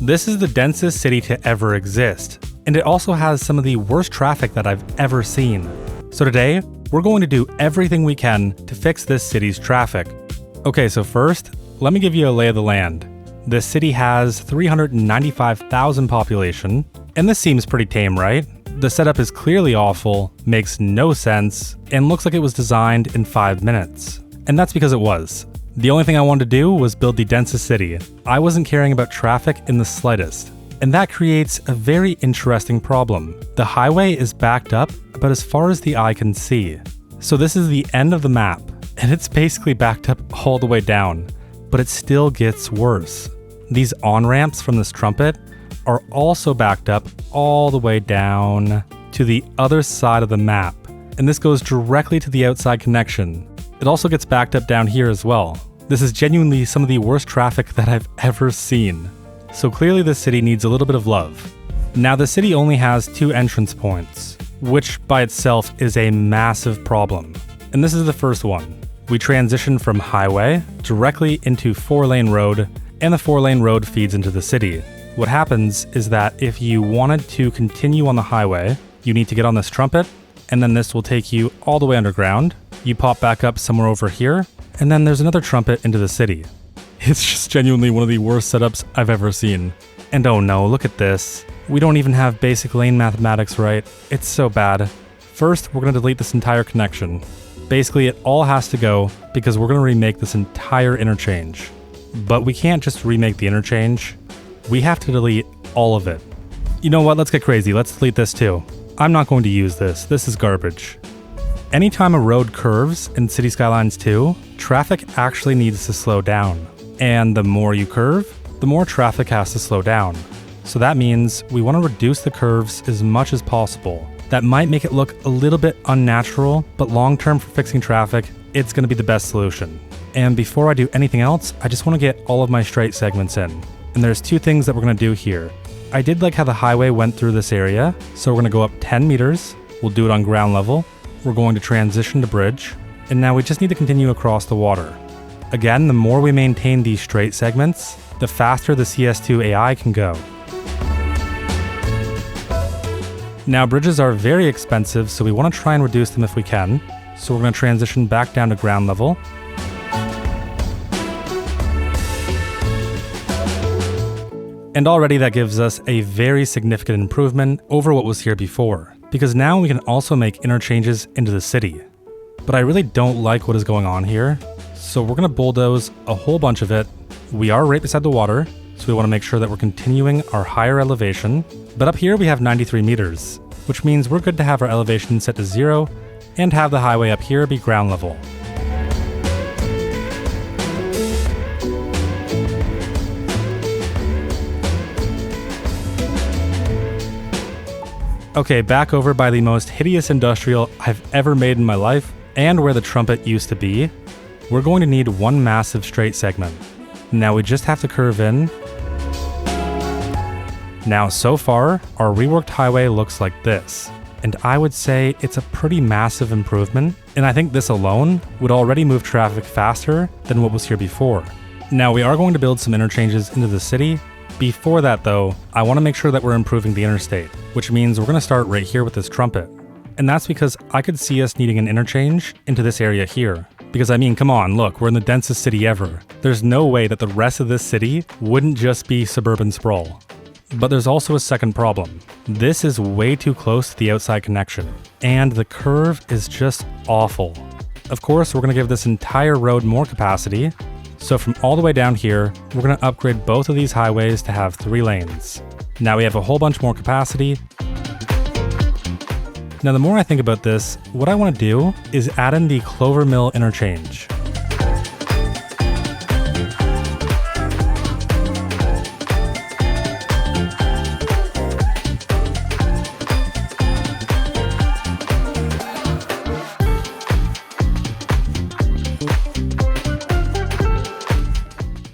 This is the densest city to ever exist, and it also has some of the worst traffic that I've ever seen. So today, we're going to do everything we can to fix this city's traffic. Okay, so first, let me give you a lay of the land. This city has 395,000 population, and this seems pretty tame, right? The setup is clearly awful, makes no sense, and looks like it was designed in 5 minutes. And that's because it was. The only thing I wanted to do was build the densest city. I wasn't caring about traffic in the slightest. And that creates a very interesting problem. The highway is backed up about as far as the eye can see. So this is the end of the map, and it's basically backed up all the way down. But it still gets worse. These on-ramps from this trumpet are also backed up all the way down to the other side of the map. And this goes directly to the outside connection. It also gets backed up down here as well. This is genuinely some of the worst traffic that I've ever seen. So clearly this city needs a little bit of love. Now the city only has 2 entrance points, which by itself is a massive problem. And this is the first one. We transition from highway directly into 4-lane road, and the 4-lane road feeds into the city. What happens is that if you wanted to continue on the highway, you need to get on this trumpet, and then this will take you all the way underground. You pop back up somewhere over here, and then there's another trumpet into the city. It's just genuinely one of the worst setups I've ever seen. And oh no, look at this. We don't even have basic lane mathematics right. It's so bad. First, we're going to delete this entire connection. Basically, it all has to go because we're going to remake this entire interchange. But we can't just remake the interchange. We have to delete all of it. You know what? Let's get crazy. Let's delete this too. I'm not going to use this. This is garbage. Anytime a road curves in City Skylines 2, traffic actually needs to slow down. And the more you curve, the more traffic has to slow down. So that means we want to reduce the curves as much as possible. That might make it look a little bit unnatural, but long term for fixing traffic, it's going to be the best solution. And before I do anything else, I just want to get all of my straight segments in. And there's 2 things that we're going to do here. I did like how the highway went through this area, so we're going to go up 10 meters. We'll do it on ground level. We're going to transition to bridge, and now we just need to continue across the water. Again, the more we maintain these straight segments, the faster the CS2 AI can go. Now bridges are very expensive, so we want to try and reduce them if we can. So we're going to transition back down to ground level. And already that gives us a very significant improvement over what was here before, because now we can also make interchanges into the city. But I really don't like what is going on here, so we're going to bulldoze a whole bunch of it. We are right beside the water, so we want to make sure that we're continuing our higher elevation. But up here we have 93 meters, which means we're good to have our elevation set to 0 and have the highway up here be ground level. Okay, back over by the most hideous industrial I've ever made in my life, and where the trumpet used to be, we're going to need one massive straight segment. Now we just have to curve in. Now so far, our reworked highway looks like this, and I would say it's a pretty massive improvement, and I think this alone would already move traffic faster than what was here before. Now we are going to build some interchanges into the city. Before that though, I want to make sure that we're improving the interstate, which means we're going to start right here with this trumpet. And that's because I could see us needing an interchange into this area here. Because I mean, come on, look, we're in the densest city ever. There's no way that the rest of this city wouldn't just be suburban sprawl. But there's also a second problem. This is way too close to the outside connection, and the curve is just awful. Of course, we're going to give this entire road more capacity. So from all the way down here, we're going to upgrade both of these highways to have 3 lanes. Now we have a whole bunch more capacity. Now the more I think about this, what I want to do is add in the Clover Mill interchange.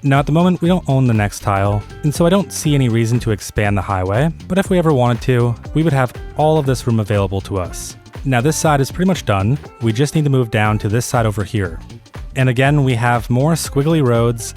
Now at the moment, we don't own the next tile, and so I don't see any reason to expand the highway, but if we ever wanted to, we would have all of this room available to us. Now this side is pretty much done, we just need to move down to this side over here. And again, we have more squiggly roads,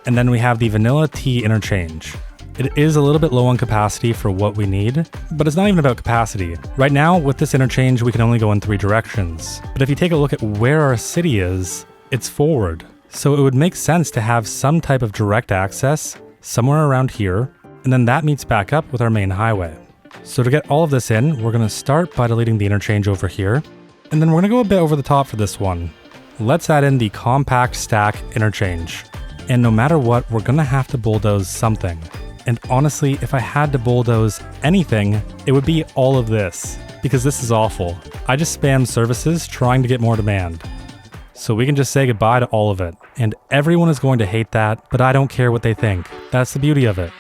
and then we have the Vanilla T interchange. It is a little bit low on capacity for what we need, but it's not even about capacity. Right now, with this interchange, we can only go in 3 directions. But if you take a look at where our city is, it's forward. So it would make sense to have some type of direct access somewhere around here, and then that meets back up with our main highway. So to get all of this in, we're going to start by deleting the interchange over here, and then we're going to go a bit over the top for this one. Let's add in the compact stack interchange. And no matter what, we're going to have to bulldoze something. And honestly, if I had to bulldoze anything, it would be all of this, because this is awful. I just spam services trying to get more demand. So we can just say goodbye to all of it. And everyone is going to hate that, but I don't care what they think. That's the beauty of it.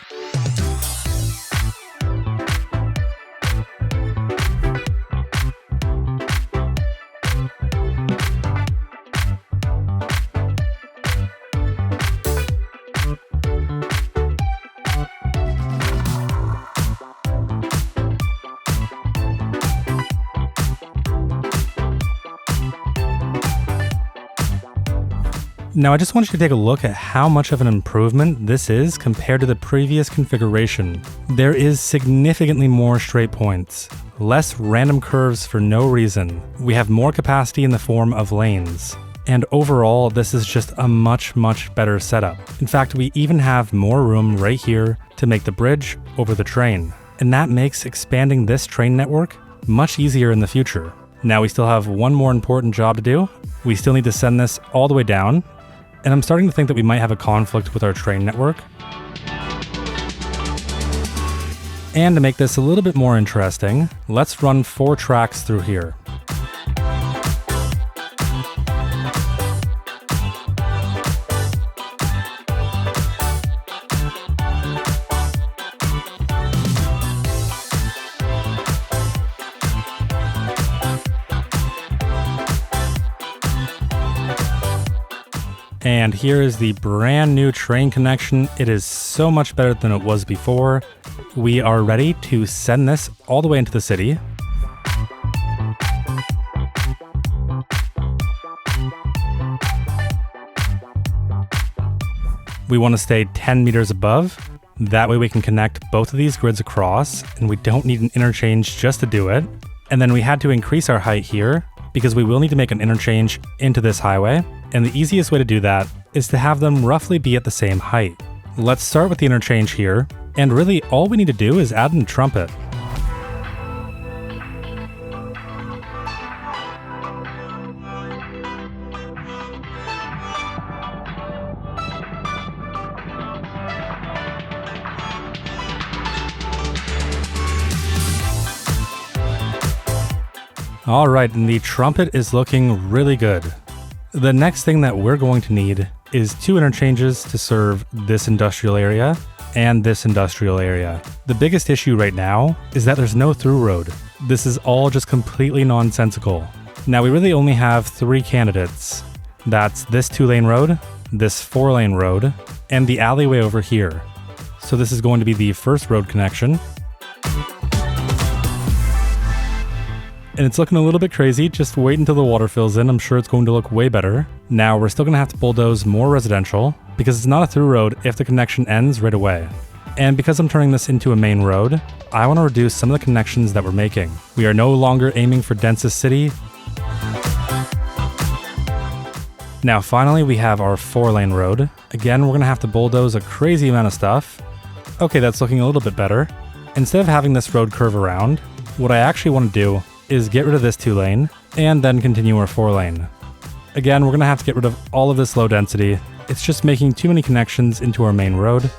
Now I just want you to take a look at how much of an improvement this is compared to the previous configuration. There is significantly more straight points, less random curves for no reason. We have more capacity in the form of lanes. And overall, this is just a much better setup. In fact, we even have more room right here to make the bridge over the train. And that makes expanding this train network much easier in the future. Now we still have one more important job to do. We still need to send this all the way down. And I'm starting to think that we might have a conflict with our train network. And to make this a little bit more interesting, let's run 4 tracks through here. And here is the brand new train connection. It is so much better than it was before. We are ready to send this all the way into the city. We want to stay 10 meters above. That way we can connect both of these grids across, and we don't need an interchange just to do it. And then we had to increase our height here because we will need to make an interchange into this highway. And the easiest way to do that is to have them roughly be at the same height. Let's start with the interchange here, and really all we need to do is add in a trumpet. Alright, and the trumpet is looking really good. The next thing that we're going to need is 2 interchanges to serve this industrial area and this industrial area. The biggest issue right now is that there's no through road. This is all just completely nonsensical. Now we really only have 3 candidates. That's this 2-lane road, this 4-lane road, and the alleyway over here. So this is going to be the first road connection. And it's looking a little bit crazy. Just wait until the water fills in. I'm sure it's going to look way better. Now we're still going to have to bulldoze more residential because it's not a through road if the connection ends right away. And because I'm turning this into a main road, I want to reduce some of the connections that we're making. We are no longer aiming for densest city. Now finally we have our 4-lane road. Again, we're going to have to bulldoze a crazy amount of stuff. Okay, that's looking a little bit better. Instead of having this road curve around, what I actually want to do is get rid of this 2-lane and then continue our 4-lane. Again, we're going to have to get rid of all of this low density. It's just making too many connections into our main road.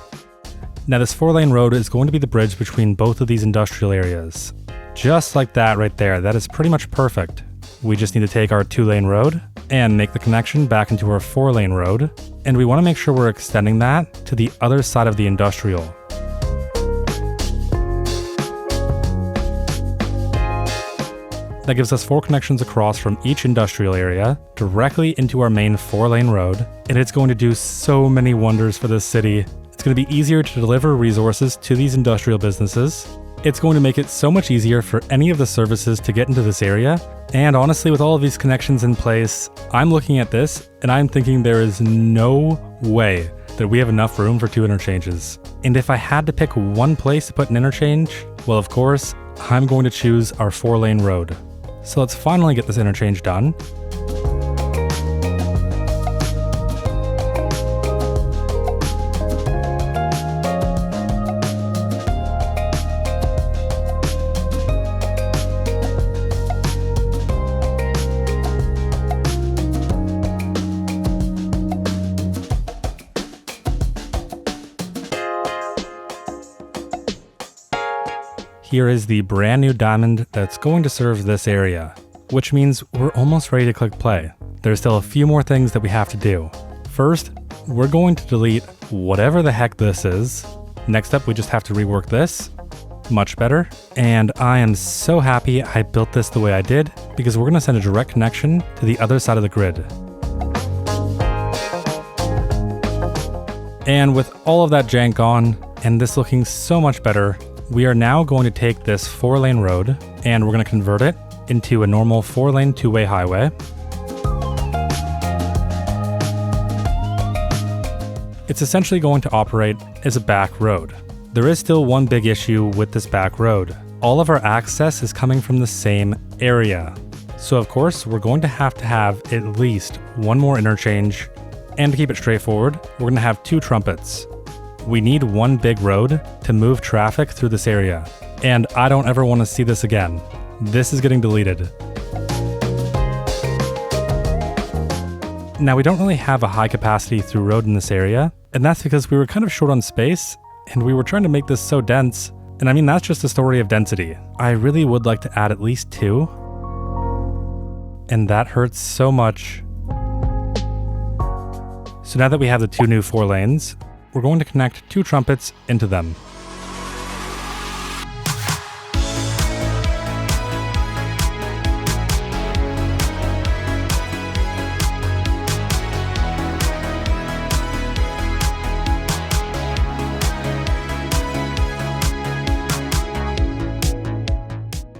Now this 4-lane road is going to be the bridge between both of these industrial areas. Just like that right there. That is pretty much perfect. We just need to take our 2-lane road and make the connection back into our 4-lane road. And we want to make sure we're extending that to the other side of the industrial. That gives us 4 connections across from each industrial area directly into our main 4-lane road, and it's going to do so many wonders for this city. It's going to be easier to deliver resources to these industrial businesses. It's going to make it so much easier for any of the services to get into this area. And honestly, with all of these connections in place, I'm looking at this and I'm thinking there is no way that we have enough room for 2 interchanges. And if I had to pick one place to put an interchange, well, of course, I'm going to choose our 4-lane road. So let's finally get this interchange done. Here is the brand new diamond that's going to serve this area, which means we're almost ready to click play. There's still a few more things that we have to do. First, we're going to delete whatever the heck this is. Next up, we just have to rework this. Much better. And I am so happy I built this the way I did, because we're going to send a direct connection to the other side of the grid. And with all of that jank gone, and this looking so much better, we are now going to take this 4-lane road and we're going to convert it into a normal 4-lane 2-way highway. It's essentially going to operate as a back road. There is still one big issue with this back road. All of our access is coming from the same area. So of course, we're going to have at least one more interchange, and to keep it straightforward, we're going to have 2 trumpets. We need one big road to move traffic through this area, and I don't ever want to see this again. This is getting deleted. Now, we don't really have a high capacity through road in this area, and that's because we were kind of short on space, and we were trying to make this so dense. And I mean, that's just a story of density. I really would like to add at least 2, and that hurts so much. So now that we have the 2 new 4 lanes, we're going to connect 2 trumpets into them.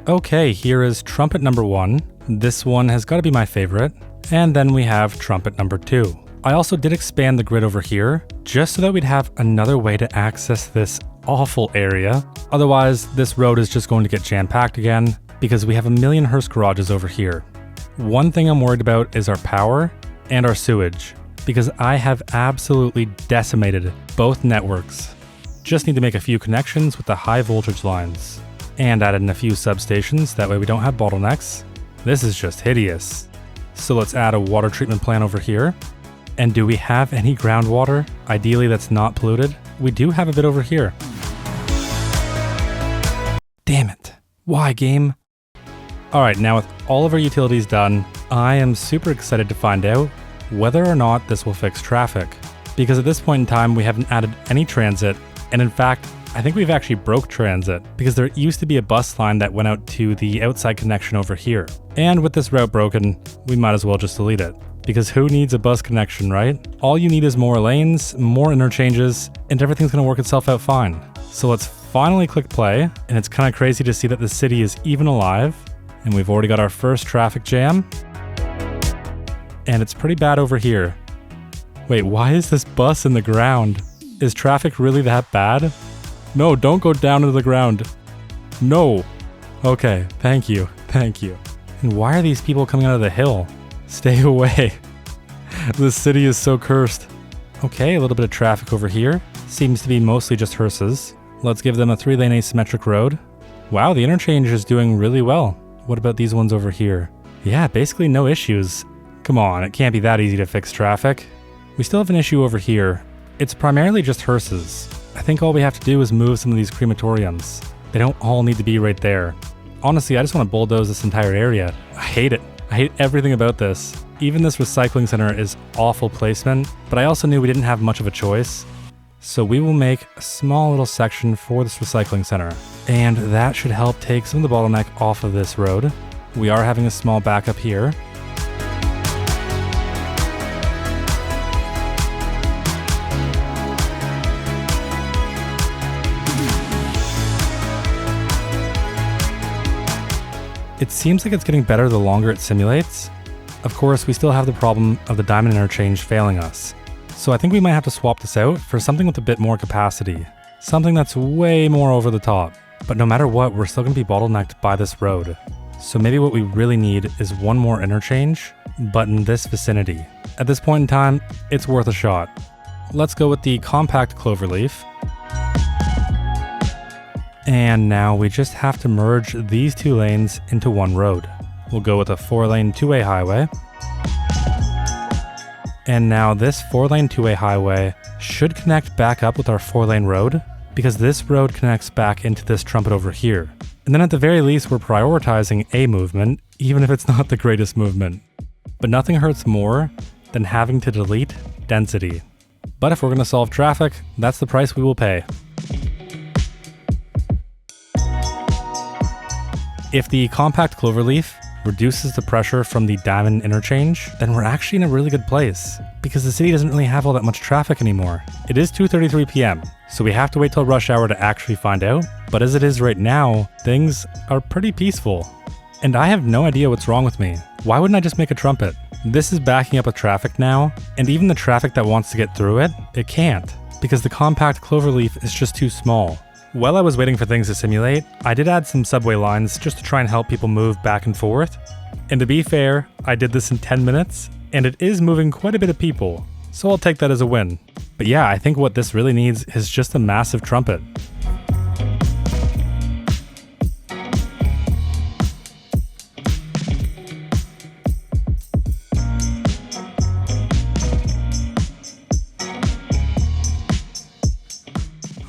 Okay, here is trumpet number 1. This one has got to be my favorite. And then we have trumpet number 2. I also did expand the grid over here, just so that we'd have another way to access this awful area. Otherwise, this road is just going to get jam-packed again, because we have a million hearse garages over here. One thing I'm worried about is our power and our sewage, because I have absolutely decimated both networks. Just need to make a few connections with the high voltage lines, and add in a few substations, that way we don't have bottlenecks. This is just hideous. So let's add a water treatment plant over here. And do we have any groundwater? Ideally, that's not polluted. We do have a bit over here. Damn it. Why, game? All right, now with all of our utilities done, I am super excited to find out whether or not this will fix traffic. Because at this point in time, we haven't added any transit. And in fact, I think we've actually broke transit, because there used to be a bus line that went out to the outside connection over here. And with this route broken, we might as well just delete it. Because who needs a bus connection, right? All you need is more lanes, more interchanges, and everything's gonna work itself out fine. So let's finally click play, and it's kind of crazy to see that the city is even alive, and we've already got our first traffic jam. And it's pretty bad over here. Wait, why is this bus in the ground? Is traffic really that bad? No, don't go down into the ground. No. Okay, thank you, thank you. And why are these people coming out of the hill? Stay away. This city is so cursed. Okay, a little bit of traffic over here. Seems to be mostly just hearses. Let's give them a 3-lane asymmetric road. Wow, the interchange is doing really well. What about these ones over here? Yeah, basically no issues. Come on, it can't be that easy to fix traffic. We still have an issue over here. It's primarily just hearses. I think all we have to do is move some of these crematoriums. They don't all need to be right there. Honestly, I just want to bulldoze this entire area. I hate it. I hate everything about this. Even this recycling center is awful placement, but I also knew we didn't have much of a choice. So we will make a small little section for this recycling center. And that should help take some of the bottleneck off of this road. We are having a small backup here. It seems like it's getting better the longer it simulates. Of course, we still have the problem of the diamond interchange failing us. So I think we might have to swap this out for something with a bit more capacity. Something that's way more over the top. But no matter what, we're still going to be bottlenecked by this road. So maybe what we really need is one more interchange, but in this vicinity. At this point in time, it's worth a shot. Let's go with the compact cloverleaf. And now we just have to merge these 2 lanes into one road. We'll go with a 4-lane 2-way highway. And now this 4-lane 2-way highway should connect back up with our 4-lane road, because this road connects back into this trumpet over here. And then at the very least, we're prioritizing a movement, even if it's not the greatest movement. But nothing hurts more than having to delete density. But if we're going to solve traffic, that's the price we will pay. If the compact cloverleaf reduces the pressure from the diamond interchange, then we're actually in a really good place, because the city doesn't really have all that much traffic anymore. It is 2:33 p.m, so we have to wait till rush hour to actually find out, but as it is right now, things are pretty peaceful. And I have no idea what's wrong with me. Why wouldn't I just make a trumpet? This is backing up with traffic now, and even the traffic that wants to get through it, it can't, because the compact cloverleaf is just too small. While I was waiting for things to simulate, I did add some subway lines just to try and help people move back and forth. And to be fair, I did this in 10 minutes, and it is moving quite a bit of people, so I'll take that as a win. But yeah, I think what this really needs is just a massive trumpet.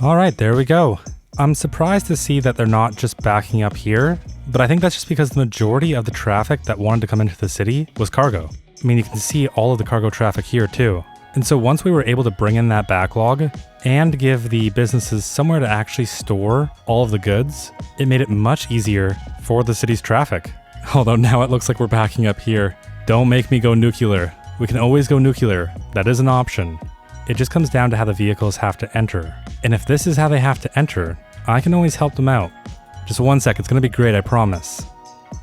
Alright, there we go. I'm surprised to see that they're not just backing up here, but I think that's just because the majority of the traffic that wanted to come into the city was cargo. I mean, you can see all of the cargo traffic here too. And so once we were able to bring in that backlog and give the businesses somewhere to actually store all of the goods, it made it much easier for the city's traffic. Although now it looks like we're backing up here. Don't make me go nuclear. We can always go nuclear. That is an option. It just comes down to how the vehicles have to enter. And if this is how they have to enter, I can always help them out. Just one sec, it's gonna be great, I promise.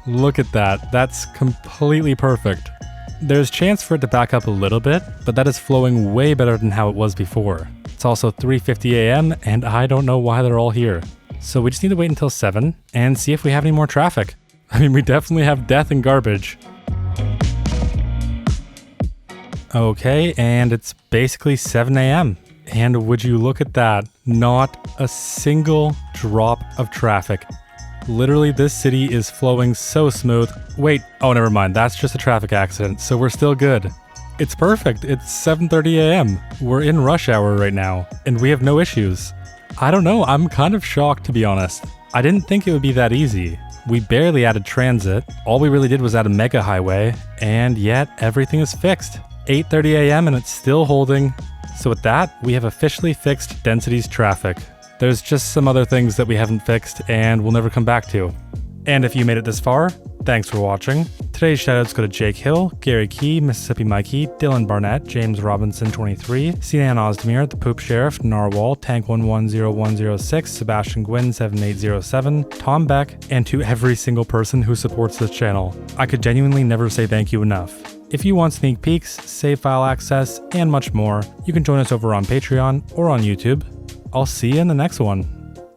Look at that, that's completely perfect. There's chance for it to back up a little bit, but that is flowing way better than how it was before. It's also 3:50 a.m. and I don't know why they're all here. So we just need to wait until 7 and see if we have any more traffic. I mean, we definitely have death and garbage. Okay, and it's basically 7 a.m. And would you look at that, not a single drop of traffic. Literally, this city is flowing so smooth. Wait, oh, never mind. That's just a traffic accident, so we're still good. It's perfect. It's 7:30 a.m. We're in rush hour right now, and we have no issues. I don't know. I'm kind of shocked, to be honest. I didn't think it would be that easy. We barely added transit. All we really did was add a mega highway, and yet everything is fixed. 8:30 a.m. and it's still holding. So with that, we have officially fixed Density's traffic. There's just some other things that we haven't fixed and we'll never come back to. And if you made it this far, thanks for watching. Today's shoutouts go to Jake Hill, Gary Key, Mississippi Mikey, Dylan Barnett, James Robinson 23, Sinan Ozdemir, The Poop Sheriff, Narwhal, Tank110106, Sebastian Gwynn 7807, Tom Beck, and to every single person who supports this channel. I could genuinely never say thank you enough. If you want sneak peeks, save file access, and much more, you can join us over on Patreon or on YouTube. I'll see you in the next one.